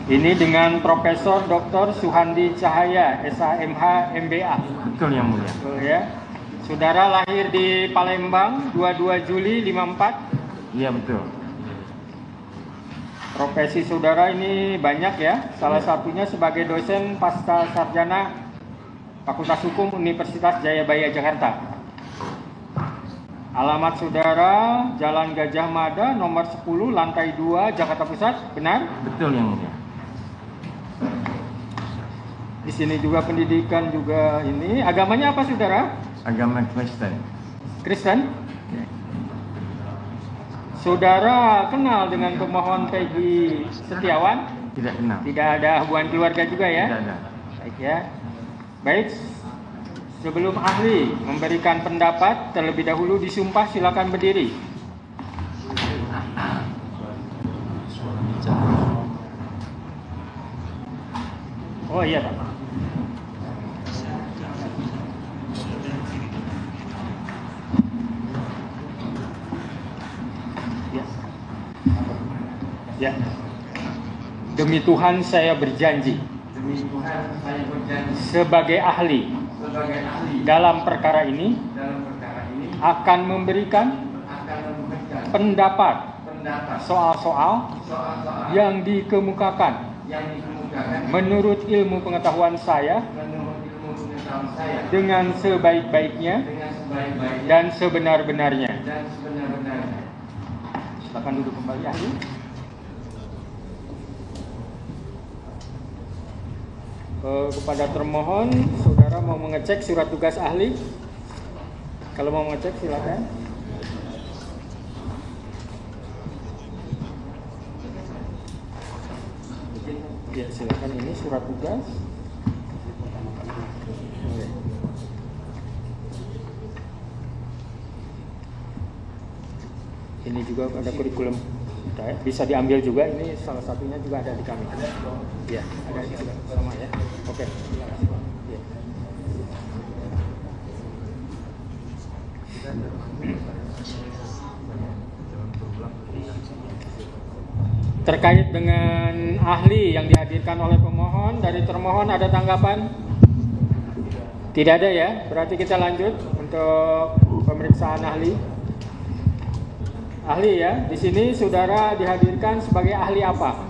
Ini dengan Profesor Dr. Suhandi Cahaya, SHMH MBA. Betul yang mulia. Betul ya. Saudara lahir di Palembang 22 Juli 54. Iya betul. Profesi saudara ini banyak ya. Salah satunya sebagai dosen pasca sarjana Fakultas Hukum Universitas Jayabaya Jakarta. Alamat saudara Jalan Gajah Mada nomor 10 lantai 2 Jakarta Pusat, benar? Betul yang mulia. Di sini juga pendidikan juga ini. Agamanya apa saudara? Agama Kristen. Kristen? Saudara kenal dengan pemohon Peggy Setiawan? Tidak kenal. Tidak ada hubungan keluarga juga ya? Tidak ada. Baik ya. Baik. Sebelum ahli memberikan pendapat, terlebih dahulu disumpah, silakan berdiri. Oh iya Pak. Ya. Demi Tuhan saya berjanji. Demi Tuhan saya berjanji. Sebagai ahli. Dalam perkara ini. Akan memberikan. Pendapat. Soal-soal. Yang dikemukakan. Menurut ilmu pengetahuan saya. Dengan sebaik-baiknya. Dan sebenar-benarnya. Silakan duduk kembali ahli. Kepada termohon, saudara mau mengecek surat tugas ahli? Kalau mau mengecek silakan. Ya silakan, ini surat tugas. Ini juga ada kurikulum. Bisa diambil juga, ini salah satunya juga ada di kami. Ya, ada juga sama ya. Oke. Ya. Terkait dengan ahli yang dihadirkan oleh pemohon, dari termohon ada tanggapan? Tidak ada ya, berarti kita lanjut untuk pemeriksaan ahli. Ahli ya, di sini saudara dihadirkan sebagai ahli apa?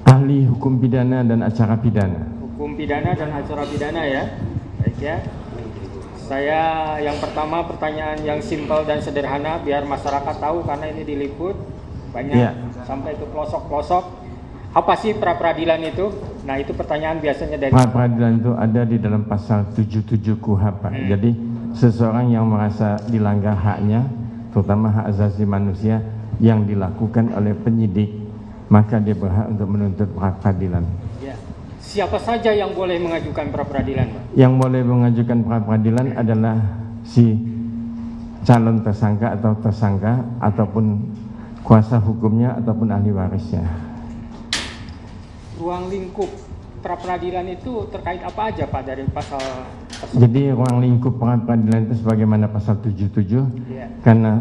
Ahli hukum pidana dan acara pidana. Hukum pidana dan acara pidana ya. Baik ya. Saya yang pertama pertanyaan yang simpel dan sederhana biar masyarakat tahu karena ini diliput banyak ya. Sampai ke pelosok-pelosok. Apa sih pra-peradilan itu? Nah, itu pertanyaan biasanya dari pra-peradilan itu ada di dalam pasal 77 KUHP. Jadi seseorang yang merasa dilanggar haknya, terutama hak asasi manusia yang dilakukan oleh penyidik, maka dia berhak untuk menuntut pra-peradilan. Ya. Siapa saja yang boleh mengajukan pra-peradilan, Pak? Yang boleh mengajukan pra-peradilan adalah si calon tersangka atau tersangka ataupun kuasa hukumnya ataupun ahli warisnya. Ruang lingkup pra-peradilan itu terkait apa aja Pak dari pasal tersebut? Jadi ruang lingkup pra-peradilan itu sebagaimana pasal 77 karena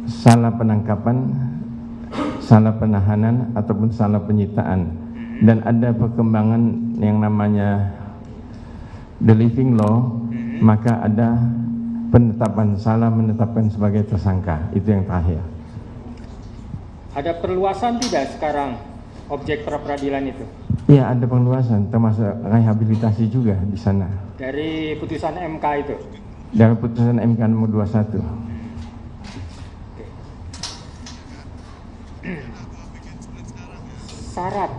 salah penangkapan, salah penahanan ataupun salah penyitaan dan ada perkembangan yang namanya the living law, maka ada penetapan salah menetapkan sebagai tersangka. Itu yang terakhir. Ada perluasan tidak sekarang objek pra-peradilan itu? Iya, ada perluasan, termasuk rehabilitasi juga di sana. Dari putusan MK itu? Dari putusan MK nomor 21. Syarat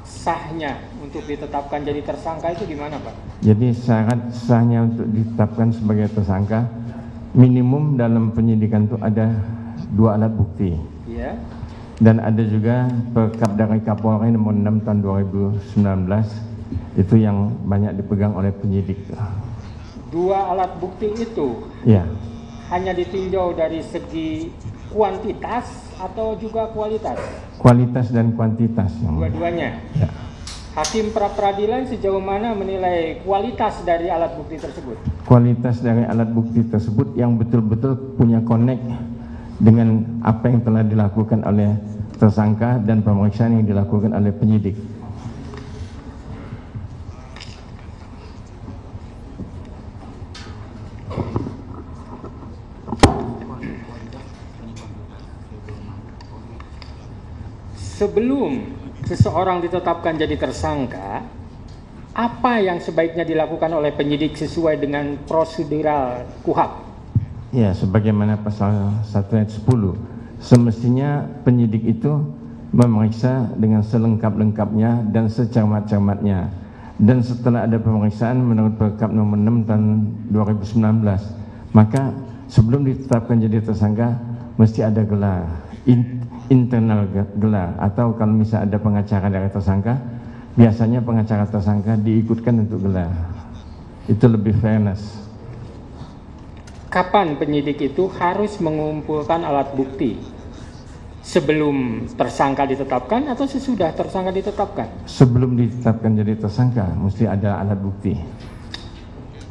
sahnya untuk ditetapkan jadi tersangka itu gimana Pak? Jadi syarat sahnya untuk ditetapkan sebagai tersangka minimum dalam penyidikan itu ada 2 alat bukti. Iya. Dan ada juga Perkap dari Kapolri nomor 6 tahun 2019 itu yang banyak dipegang oleh penyidik. 2 alat bukti itu ya hanya ditinjau dari segi kuantitas atau juga kualitas? Kualitas dan kuantitas. Dua-duanya. Ya. Hakim pra-peradilan sejauh mana menilai kualitas dari alat bukti tersebut? Kualitas dari alat bukti tersebut yang betul-betul punya connect dengan apa yang telah dilakukan oleh tersangka dan pemeriksaan yang dilakukan oleh penyidik. sebelum seseorang ditetapkan jadi tersangka, apa yang sebaiknya dilakukan oleh penyidik sesuai dengan prosedural KUHP? Ya, sebagaimana pasal 1 ayat 10, semestinya penyidik itu memeriksa dengan selengkap-lengkapnya dan secermat-cermatnya. Dan setelah ada pemeriksaan menurut Perkap nomor 6 tahun 2019, maka sebelum ditetapkan jadi tersangka mesti ada gelar, internal gelar, atau kalau misalnya ada pengacara dari tersangka, biasanya pengacara tersangka diikutkan untuk gelar. Itu lebih fairness. Kapan penyidik itu harus mengumpulkan alat bukti? Sebelum tersangka ditetapkan atau sesudah tersangka ditetapkan? Sebelum ditetapkan jadi tersangka mesti ada alat bukti.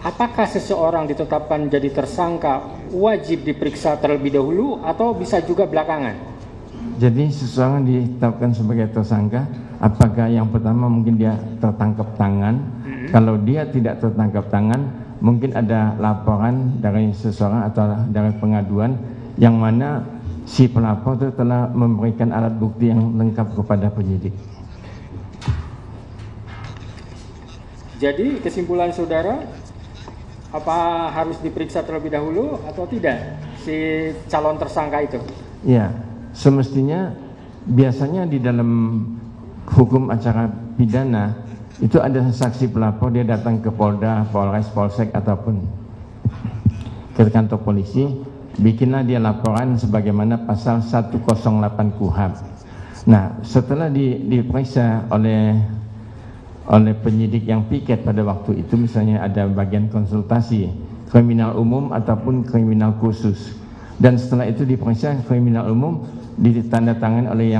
Apakah seseorang ditetapkan jadi tersangka wajib diperiksa terlebih dahulu atau bisa juga belakangan? Jadi seseorang ditetapkan sebagai tersangka, apakah yang pertama mungkin dia tertangkap tangan? Kalau dia tidak tertangkap tangan, mungkin ada laporan dari seseorang atau dari pengaduan yang mana si pelapor itu telah memberikan alat bukti yang lengkap kepada penyidik. Jadi kesimpulan saudara, apa harus diperiksa terlebih dahulu atau tidak si calon tersangka itu? Ya, semestinya biasanya di dalam hukum acara pidana itu ada saksi pelapor, dia datang ke Polda, Polres, Polsek ataupun ke kantor polisi, bikinlah dia laporan sebagaimana pasal 108 KUHP. Nah, setelah diperiksa oleh penyidik yang piket pada waktu itu, misalnya ada bagian konsultasi kriminal umum ataupun kriminal khusus, dan setelah itu diperiksa kriminal umum, ditandatangani oleh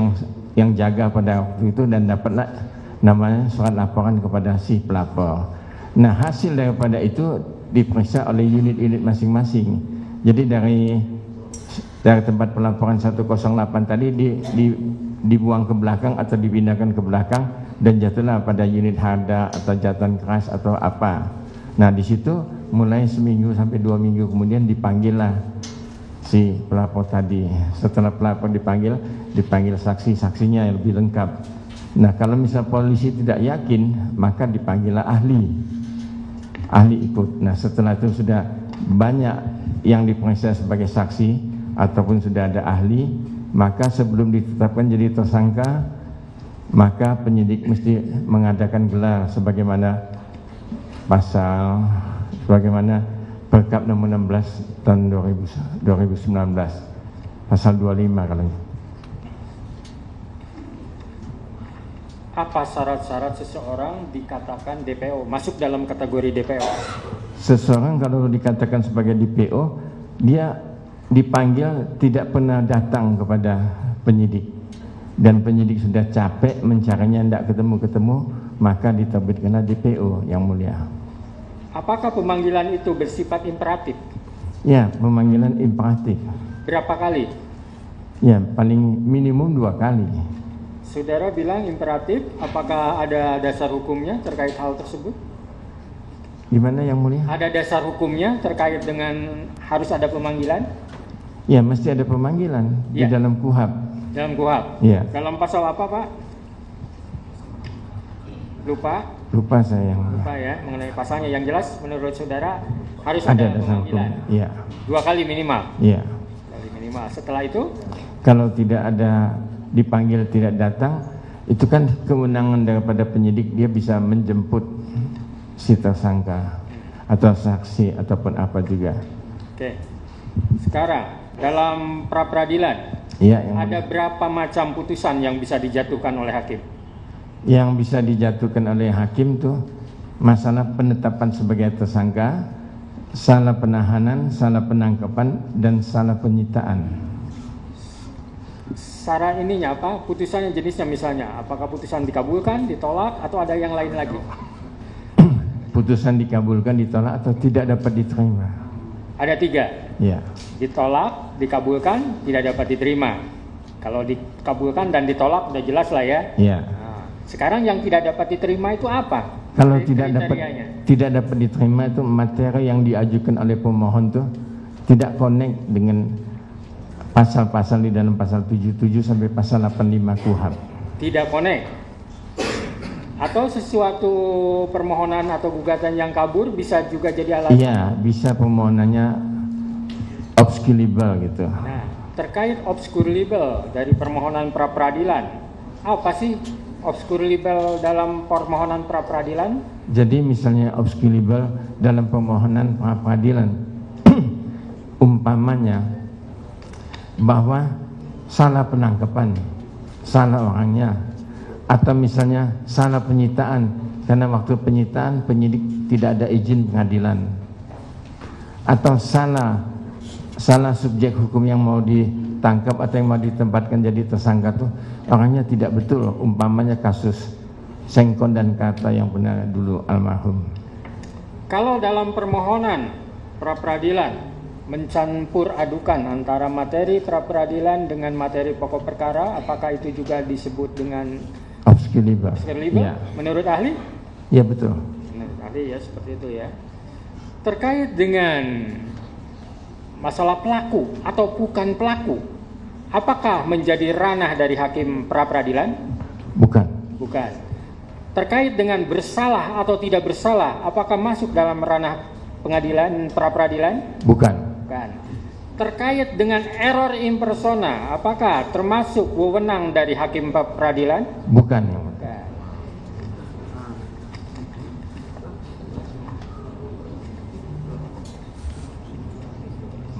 yang jaga pada waktu itu, dan dapatlah namanya surat laporan kepada si pelapor. Nah, hasil daripada itu diperiksa oleh unit-unit masing-masing. Jadi dari tempat pelaporan 108 tadi dibuang ke belakang atau dipindahkan ke belakang dan jatuhlah pada unit harda atau jatuhan keras atau apa. Nah, di situ mulai seminggu sampai 2 minggu kemudian dipanggillah si pelapor tadi. Setelah pelapor dipanggil saksi-saksinya yang lebih lengkap. Nah, kalau misal polisi tidak yakin, maka dipanggillah ahli ikut. Nah, setelah itu sudah banyak yang diperiksa sebagai saksi ataupun sudah ada ahli, maka sebelum ditetapkan jadi tersangka, maka penyidik mesti mengadakan gelar sebagaimana Perkap nomor 16 tahun 2019, pasal 25 kalau. Apa syarat-syarat seseorang dikatakan DPO, masuk dalam kategori DPO? Seseorang kalau dikatakan sebagai DPO, dia dipanggil tidak pernah datang kepada penyidik, dan penyidik sudah capek mencarinya, tidak ketemu-ketemu, maka diterbitkanlah DPO yang mulia. Apakah pemanggilan itu bersifat imperatif? Ya, pemanggilan imperatif. Berapa kali? Ya, paling minimum 2 kali. Saudara bilang imperatif, apakah ada dasar hukumnya terkait hal tersebut? Gimana yang mulia? Ada dasar hukumnya terkait dengan harus ada pemanggilan? Ya, mesti ada pemanggilan di dalam KUHP. Dalam KUHP? Ya. Dalam pasal apa, Pak? Lupa saya. Lupa ya, mengenai pasalnya. Yang jelas menurut saudara harus ada ada pemanggilan. Iya. 2 kali minimal. Iya. 2 kali minimal. Setelah itu? Kalau tidak ada dipanggil tidak datang, itu kan kewenangan daripada penyidik, dia bisa menjemput si tersangka atau saksi ataupun apa juga. Oke. Sekarang dalam pra peradilan, ada berapa macam putusan yang bisa dijatuhkan oleh hakim? Yang bisa dijatuhkan oleh hakim tuh masalah penetapan sebagai tersangka, salah penahanan, salah penangkapan, dan salah penyitaan. Saran ininya apa? Putusannya jenisnya misalnya, apakah putusan dikabulkan, ditolak, atau ada yang lain lagi? Putusan dikabulkan, ditolak, atau tidak dapat diterima. Ada 3. Ya. Ditolak, dikabulkan, tidak dapat diterima. Kalau dikabulkan dan ditolak udah jelas lah ya. Ya. Nah, sekarang yang tidak dapat diterima itu apa? Kalau tidak dapat diterima itu materi yang diajukan oleh pemohon tuh tidak connect dengan pasal-pasal di dalam pasal 77 sampai pasal 85 KUHP. Tidak connect. Atau sesuatu permohonan atau gugatan yang kabur bisa juga jadi alasan. Iya, bisa permohonannya obscurable gitu. Nah, terkait obscurable dari permohonan pra peradilan, apa sih obscurable dalam permohonan pra peradilan? Jadi misalnya obscurable dalam permohonan pra peradilan, umpamanya bahwa salah penangkapan, salah orangnya, atau misalnya salah penyitaan karena waktu penyitaan penyidik tidak ada izin pengadilan, atau salah subjek hukum yang mau ditangkap atau yang mau ditempatkan jadi tersangka tuh orangnya tidak betul, umpamanya kasus Sengkon dan Kata yang pernah dulu almarhum. Kalau dalam permohonan pra peradilan mencampur adukan antara materi pra peradilan dengan materi pokok perkara, apakah itu juga disebut dengan obscurable? Ya. Menurut ahli? Ya betul. Menurut ahli ya seperti itu ya. Terkait dengan masalah pelaku atau bukan pelaku, apakah menjadi ranah dari hakim pra peradilan? Bukan. Bukan. Terkait dengan bersalah atau tidak bersalah, apakah masuk dalam ranah pengadilan pra peradilan? Bukan. Bukan. Terkait dengan error in persona, apakah termasuk wewenang dari hakim pra peradilan? Bukan. Bukan.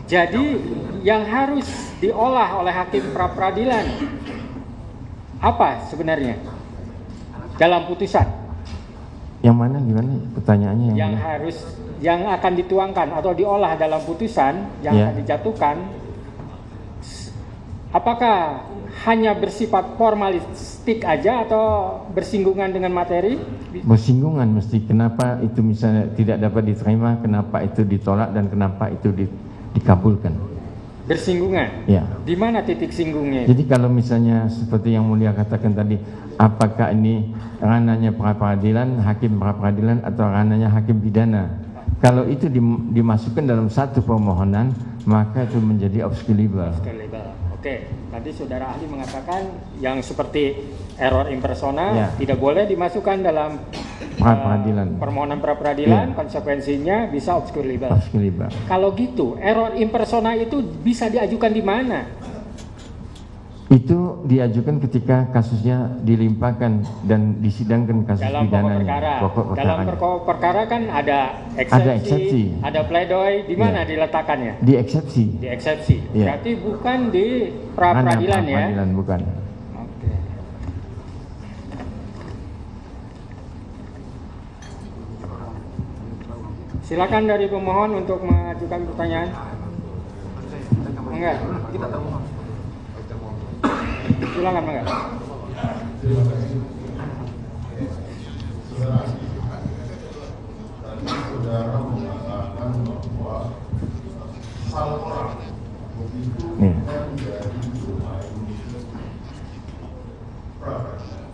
Jadi yang harus diolah oleh hakim pra peradilan apa sebenarnya dalam putusan? Yang mana gimana pertanyaannya? Yang akan dituangkan atau diolah dalam putusan yang akan dijatuhkan, apakah hanya bersifat formalistik aja atau bersinggungan dengan materi? Bersinggungan mesti. Kenapa itu misalnya tidak dapat diterima, kenapa itu ditolak, dan kenapa itu dikabulkan. Bersinggungan? Ya. Di mana titik singgungnya? Jadi kalau misalnya seperti yang Mulia katakan tadi, apakah ini ranahnya pra peradilan, hakim pra peradilan, atau ranahnya hakim pidana? Kalau itu dimasukkan dalam satu permohonan, maka itu menjadi obscurable. Oke, tadi saudara ahli mengatakan yang seperti error in persona tidak boleh dimasukkan dalam permohonan pra peradilan, konsekuensinya bisa obscurable. Kalau gitu, error in persona itu bisa diajukan di mana? Itu diajukan ketika kasusnya dilimpahkan dan disidangkan kasus pidananya. Dalam pokok perkara kan ada eksepsi, ada pledoi, di mana diletakkannya? Di eksepsi. Di eksepsi. Berarti bukan di pra peradilan ya? Bukan. Oke. Silakan dari pemohon untuk mengajukan pertanyaan. Enggak. Silakan, enggak. Saudara mengatakan bahwa salah orang begitu menjadi domain pra-peradilan.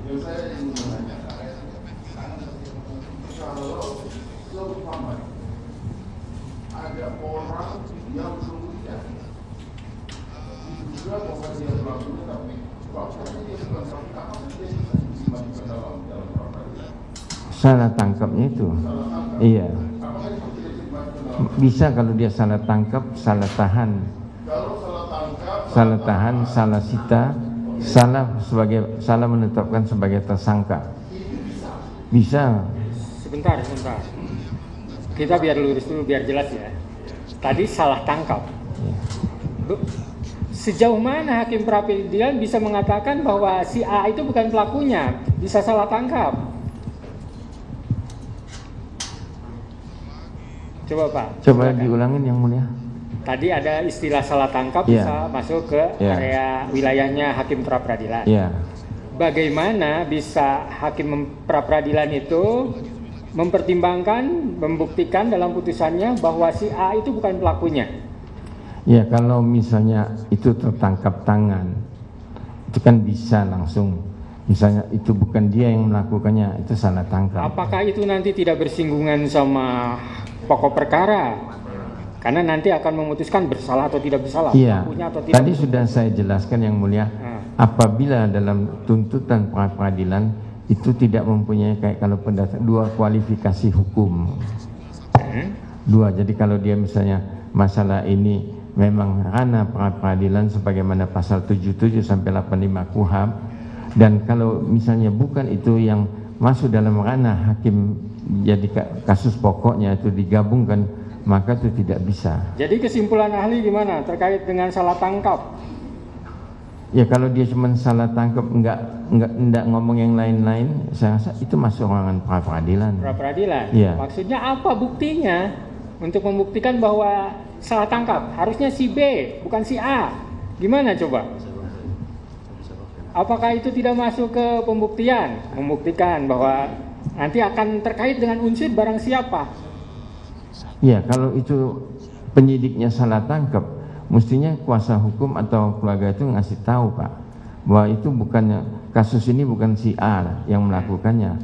Yang saya ingin menanyakan, kalau seumpamanya ada orang yang kemudian diduga bahwa dia pelakunya, tapi bahwasanya dia bukan pelaku, apa dia bisa dimasukkan dalam pra-peradilan? Salah tangkapnya itu. Iya. Bisa kalau dia salah tangkap, salah tahan. Salah tahan, salah sita, salah menetapkan sebagai tersangka. Bisa. Sebentar. Kita biar lurus dulu biar jelas ya. Tadi salah tangkap. Sejauh mana hakim pra peradilan bisa mengatakan bahwa si A itu bukan pelakunya, bisa salah tangkap? Coba Pak. Coba diulangin yang mulia. Tadi ada istilah salah tangkap bisa masuk ke area wilayahnya hakim pra peradilan. Bagaimana bisa hakim pra peradilan itu mempertimbangkan, membuktikan dalam putusannya bahwa si A itu bukan pelakunya? Ya, kalau misalnya itu tertangkap tangan, itu kan bisa langsung. Misalnya itu bukan dia yang melakukannya, itu salah tangkap. Apakah itu nanti tidak bersinggungan sama pokok perkara? Karena nanti akan memutuskan bersalah atau tidak bersalah. Iya. Atau tidak Tadi sudah saya jelaskan yang mulia. apabila dalam tuntutan peradilan itu tidak mempunyai kayak kalau dua kualifikasi hukum. Dua, jadi kalau dia misalnya masalah ini memang ranah peradilan sebagaimana pasal 77 sampai 85 KUHP, dan kalau misalnya bukan itu yang masuk dalam ranah hakim, jadi kasus pokoknya itu digabungkan, maka itu tidak bisa. Jadi kesimpulan ahli gimana terkait dengan salah tangkap? Ya kalau dia cuma salah tangkap, enggak ngomong yang lain-lain, saya rasa itu masuk ranah peradilan. Peradilan. Ya. Maksudnya apa buktinya untuk membuktikan bahwa salah tangkap? Harusnya si B, bukan si A. Gimana coba? Apakah itu tidak masuk ke pembuktian? Membuktikan bahwa nanti akan terkait dengan unsur barang siapa? Ya, kalau itu penyidiknya salah tangkap, mestinya kuasa hukum atau keluarga itu ngasih tahu, Pak, bahwa itu bukannya, kasus ini bukan si A yang melakukannya.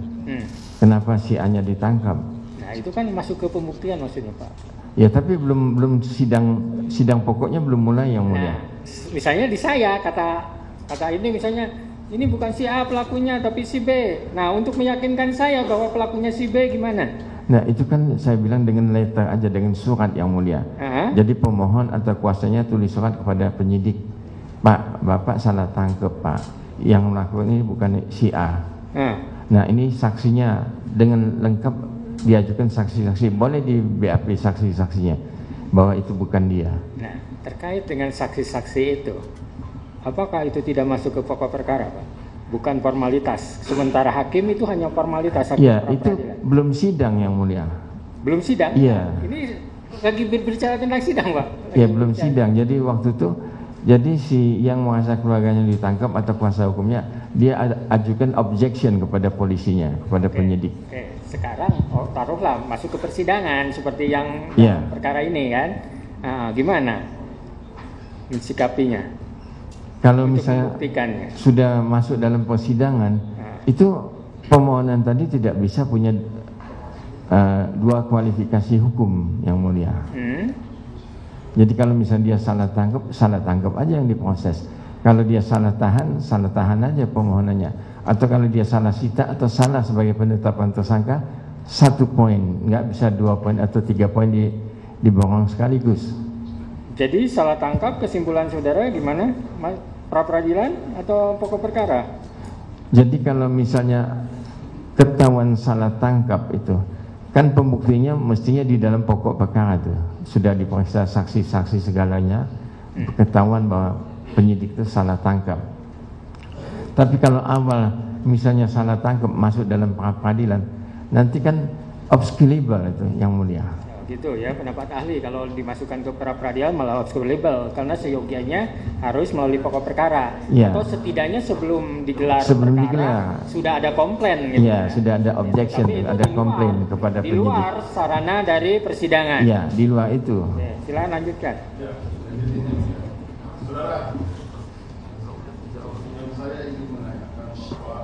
Kenapa si A-nya ditangkap? Nah, itu kan masuk ke pembuktian maksudnya, Pak. Ya, tapi belum sidang pokoknya belum mulai yang mulia. Nah, misalnya di saya kata ini misalnya ini bukan si A pelakunya tapi si B. Nah, untuk meyakinkan saya bahwa pelakunya si B gimana? Nah, itu kan saya bilang dengan letter aja, dengan surat yang mulia. Jadi pemohon atau kuasanya tulis surat kepada penyidik, Pak, Bapak salah tangkap, Pak, yang melakukan ini bukan si A. Nah, ini saksinya dengan lengkap diajukan saksi-saksi, boleh di BAP saksi-saksinya bahwa itu bukan dia. Nah, terkait dengan saksi-saksi itu, apakah itu tidak masuk ke pokok perkara, Pak? Bukan formalitas. Sementara hakim itu hanya formalitas. Ya, itu belum sidang yang mulia. Belum sidang? Iya. Ini lagi berbicara tentang sidang, Pak. Ya, belum sidang. Jadi waktu itu, jadi si yang merasa keluarganya ditangkap atau kuasa hukumnya, dia ajukan objection kepada polisinya, kepada penyidik. Sekarang taruhlah masuk ke persidangan seperti yang perkara ini kan. Nah, gimana mensikapinya? Kalau misalnya sudah masuk dalam persidangan, itu permohonan tadi tidak bisa punya dua kualifikasi hukum yang mulia. Jadi kalau misalnya dia salah tangkap aja yang diproses. Kalau dia salah tahan aja permohonannya. Atau kalau dia salah sita atau salah sebagai penetapan tersangka, 1 poin, nggak bisa 2 poin atau 3 poin diborong sekaligus. Jadi salah tangkap kesimpulan saudara gimana? Pra peradilan atau pokok perkara? Jadi kalau misalnya ketahuan salah tangkap itu, kan pembuktinya mestinya di dalam pokok perkara itu sudah diperiksa saksi-saksi segalanya, ketahuan bahwa penyidik itu salah tangkap. Tapi kalau awal misalnya salah tangkap masuk dalam pra peradilan, nanti kan obscurable itu yang mulia. Gitu ya pendapat ahli, kalau dimasukkan ke pra peradilan malah obscurable karena seyogianya harus melalui pokok perkara atau setidaknya sebelum digelar perkara sudah ada komplain gitu. Iya, sudah ada objection, ada komplain kepada penyidik. Di luar sarana dari persidangan. Iya, di luar itu. Oke, silakan lanjutkan. Saudara, yang saya ingin menanyakan bahwa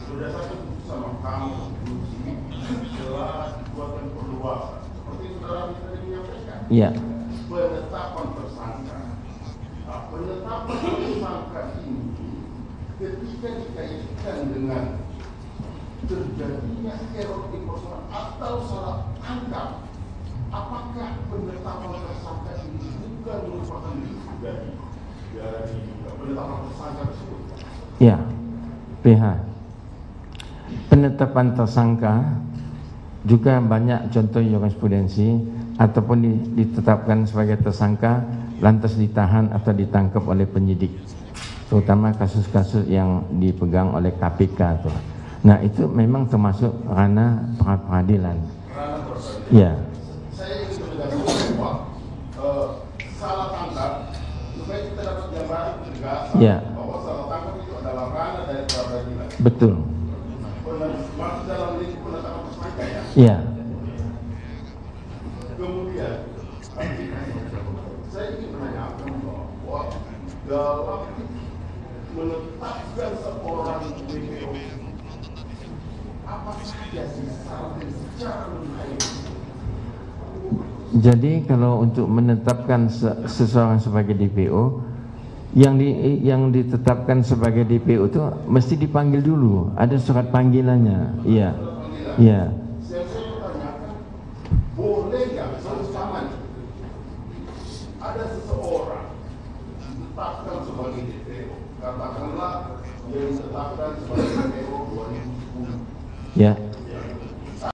berdasarkan keputusan Mahkamah Konstitusi telah dibuatkan perluasan seperti saudara tadi menyampaikan. Iya. Penetapan tersangka. Nah, penetapan tersangka ini ketika dikaitkan dengan terjadinya error di persoalan atau salah tangkap, apakah penetapan tersangka ini bukan merupakan dari penetapan tersangka tersebut? Ya, PH. Penetapan tersangka juga banyak contoh jurisprudensi ataupun ditetapkan sebagai tersangka lantas ditahan atau ditangkap oleh penyidik, terutama kasus-kasus yang dipegang oleh KPK tuh. Nah, itu memang termasuk ranah peradilan. Ya. Saya ingin menegaskan bahwa salah tangkap supaya kita dapat gambaran tegas bahwa salah tangkap itu adalah ranah dari peradilan. Betul. Masuk dalam lingkup penetapan tersangka ya. Iya. Kemudian saya ingin menanyakan bahwa dalam menetapkan seorang DPO apa saja syarat secara mengenai. Jadi kalau untuk menetapkan seseorang sebagai DPO yang ditetapkan sebagai DPO itu mesti dipanggil dulu, ada surat panggilannya. Iya. Iya. Saya pertanyakan, boleh nggak seumpama ada seseorang ditetapkan sebagai DPO, katakanlah yang ditetapkan sebagai DPO 2010. Ya.